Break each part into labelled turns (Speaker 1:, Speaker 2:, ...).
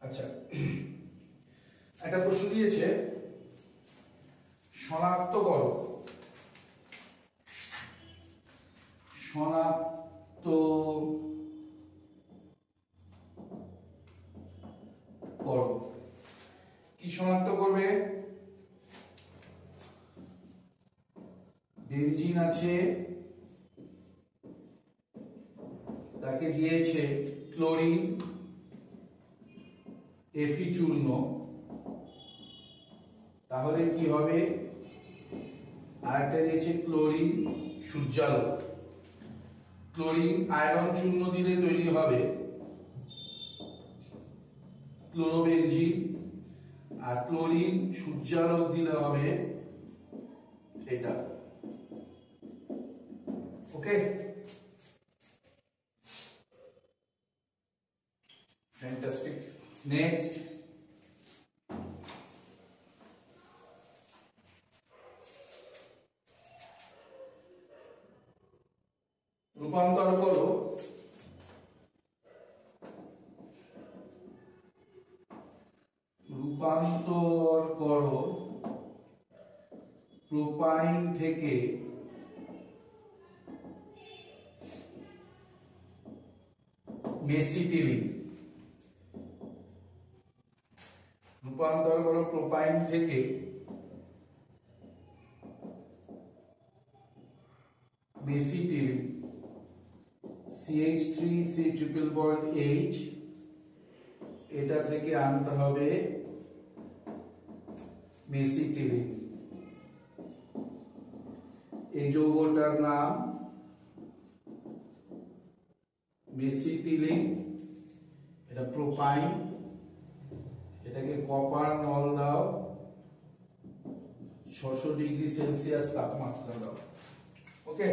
Speaker 1: আচ্ছা, একটা প্রশ্ন দিয়েছে শনাক্ত করো কি শনাক্ত করবে? বেনজিন আছে, তাকে দিয়েছে ক্লোরিন এফি চূর্ণ, তাহলে কি হবে? আরেকটা দিয়েছে ক্লোরিন সূর্যালোক। ক্লোরিন আয়রন চূর্ণ দিলে তৈরি হবে ক্লোরোবেনজিন, আর ক্লোরিন সূর্যালোক দিলে হবে এটা। ওকে, ফ্যান্টাস্টিক। নেক্সট, রূপান্তর করো প্রোপাইন থেকে মেসিটিলিন। রূপান্তর করো প্রোপাইন থেকে মেসিটিলিন। CH3 C triple bond H, এটা থেকে আনতে হবে মেসিটিলিন। এই যৌগটার নাম মেসিটিলিন, এটা প্রোপাইন। এটাকে কপার নল দাও, 600 ডিগ্রি সেলসিয়াস তাপমাত্রা দাও। ওকে,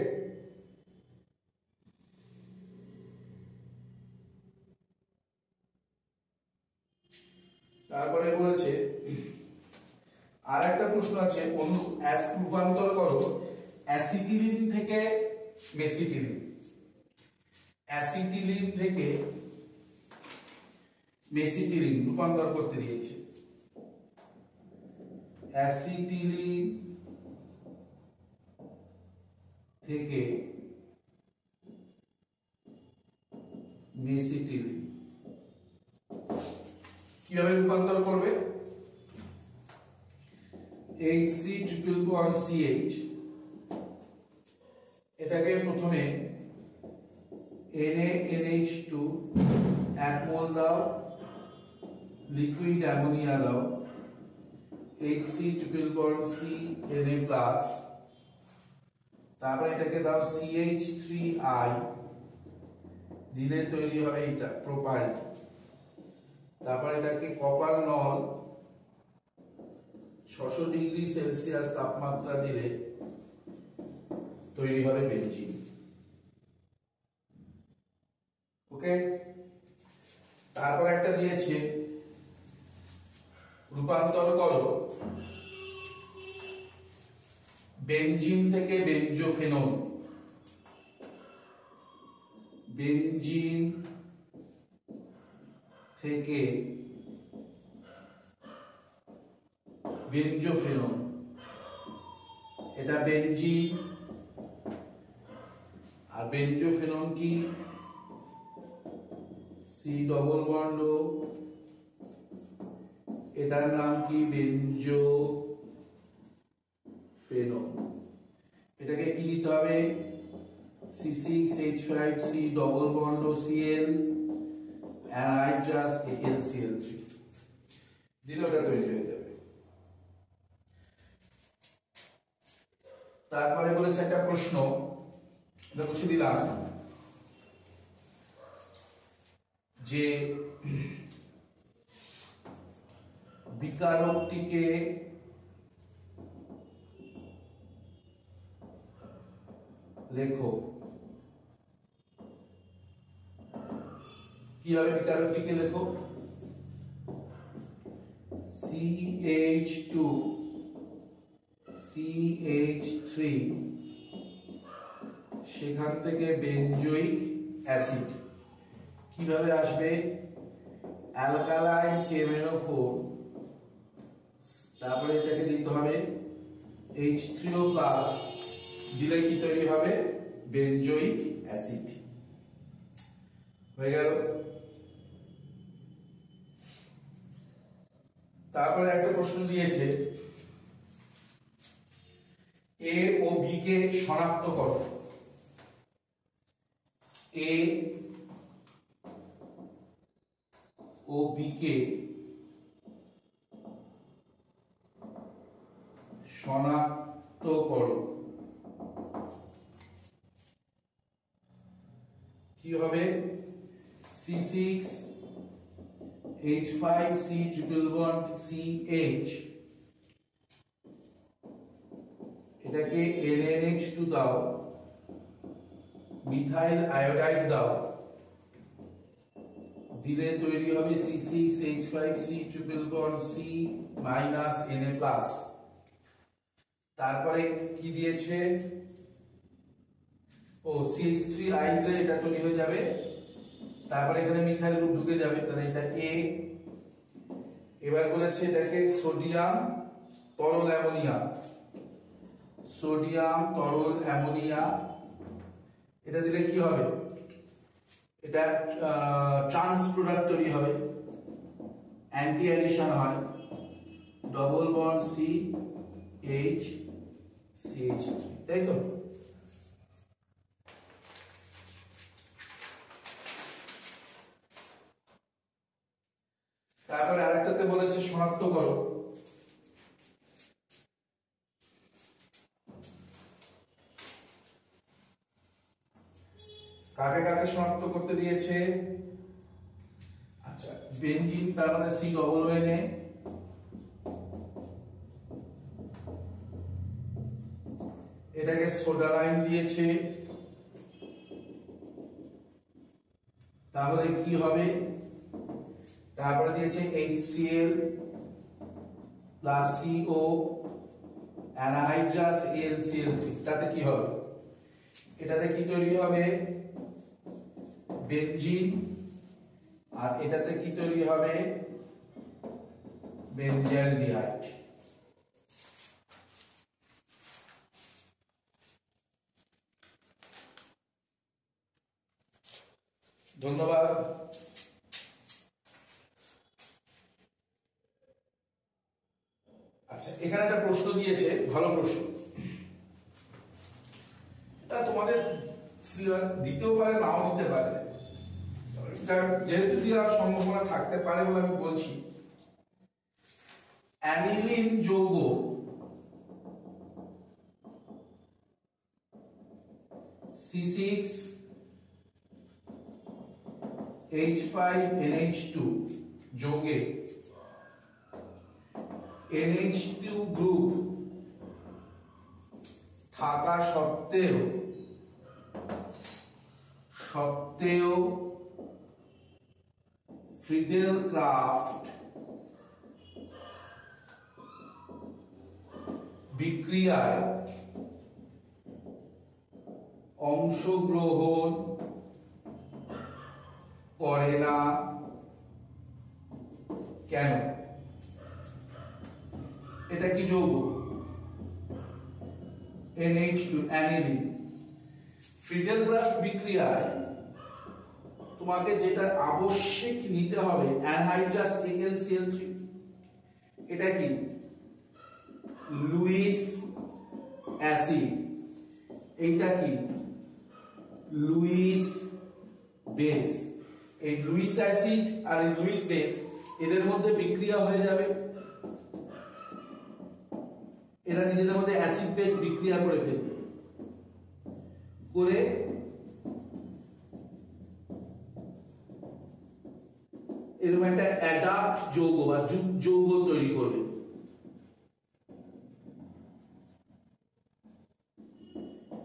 Speaker 1: তারপরে বলেছে আর একটা প্রশ্ন আছে, রূপান্তর করো অ্যাসিটিলিন থেকে মেসিটিলিন। অ্যাসিটিলিন থেকে মেসিটিলিন রূপান্তর করতে দিয়েছে। অ্যাসিটিলিন থেকে মেসিটিলিন কিভাবে রূপান্তর করবে? HC ট্রিপল বন্ড CH, এটাকে প্রথমে NaNH2 এক মোল দাও, লিকুইড অ্যামোনিয়া দাও, HC ট্রিপল বন্ড CNA+, তারপর এটাকে দাও CH3I, দিলে তৈরি হবে এটা প্রোপাইন। তারপর এটাকে কপার নল 600 ডিগ্রি সেলসিয়াস তাপমাত্রা দিলে তৈরি হবে বেনজিন। ওকে, তারপর একটা দিয়েছে রূপান্তর করো বেনজিন থেকে বেনজোফেনল। বেনজিন থেকে বেনজোফেনল, এটা বেনজিন আর বেনজোফেনল কি? C ডবল বন্ড, এটার নাম কি? বেনজোফেনল। এটাকে কি দিতে হবে? C6H5C double bond Cl and I just AlCl3 দিলে ওটা তৈরি হয়ে যাবে। তারপরে বলেছে একটা প্রশ্ন, এটা মুছে দিলাম, যে বিকারকটিকে লেখো। কিভাবে বিকারকটিকে লেখো? CH2 CH3, সেখান থেকে বেনজোইক অ্যাসিড। কিভাবে আসবে? অ্যালকালাইন KMnO4, তারপরে এটাকে দিতে হবে H3O+ দিলে কি তৈরি হবে? বেনজোইক অ্যাসিড হয়ে গেল। তারপরে একটা প্রশ্ন দিয়েছে A ও B কে শনাক্ত করো। A ও B কে শনাক্ত করো। কি হবে? C6H5C triple bond CH, এটাকে NaNH2 দাও, মিথাইল আয়োডাইড দাও, দিলে তৈরি হবে C6H5C triple bond C minus Na+। তারপরে কি দিয়েছে? ও CH3 আইনলে এটা তৈরি হয়ে যাবে, তারপরে এখানে মিথাইল গ্রুপ ঢুকে যাবে, তাহলে এটা A। এবার বলেছে এটাকে সোডিয়াম তরল অ্যামোনিয়া, সোডিয়াম তরল অ্যামোনিয়া, এটা দিলে কি হবে? এটা ট্রান্স প্রোডাক্ট তৈরি হবে, অ্যান্টি অ্যাডিশন হয়, ডবল বন্ড CH CH3, তাই তো? তারপরে আরেকটাতে বলেছে শনাক্ত করো। কাকে কাকে শনাক্ত করতে দিয়েছে? আচ্ছা, বেনজিন তার মানে COONA, এটাকে সোডালাইন দিয়েছে, তাহলে কি হবে? তারপরে দিয়েছে HCl plus CO anhydrous AlCl3, তাতে কি হবে? এটাতে কি তৈরি হবে? বেনজিন। আর এটাতে কি তৈরি হবে? বেনজালডিহাইড। ধন্যবাদ। আচ্ছা, এখানে একটা প্রশ্ন দিয়েছে, ভালো প্রশ্ন, তা তোমাদের দিতেও পারে নাও দিতে পারে, যেহেতু দেওয়ার সম্ভাবনা থাকতে পারে বলে আমি বলছি। অ্যানিলিন যৌগ C6H5NH2 যৌগে NH2 গ্রুপ থাকা সত্ত্বেও ফ্রিডেলক্রাফট বিক্রিয়ায় অংশগ্রহণ করে না কেন? এটা কি যৌগ? NH2 aniline. ফ্রিডেলক্রাফট বিক্রিয়ায় তোমাকে যেটা আবশ্যক নিতে হবে অ্যানহাইড্রাস AlCl3, এটা কি? Luis acid. এইটা কি? Luis base. এই লুইস অ্যাসিড আর এই লুইস বেস এদের মধ্যে বিক্রিয়া হয়ে যাবে, এরা নিজেদের মধ্যে অ্যাসিড বেস বিক্রিয়া করে ফেলবে, করে এরকম একটা অ্যাডাপ্ট যৌগ বা যৌগ তৈরি করবে।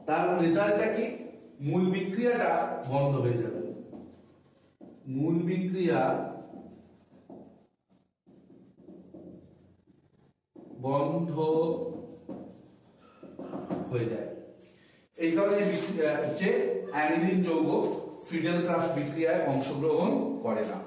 Speaker 1: তার রেজাল্টটা কি? মূল বিক্রিয়াটা বন্ধ হয়ে যাবে, মূল বিক্রিয়া বন্ধ হয়ে যায়। এই কারণে যে অ্যানিলিন যৌগ ফ্রিডেলক্রাফট বিক্রিয়ায় অংশগ্রহণ করে না।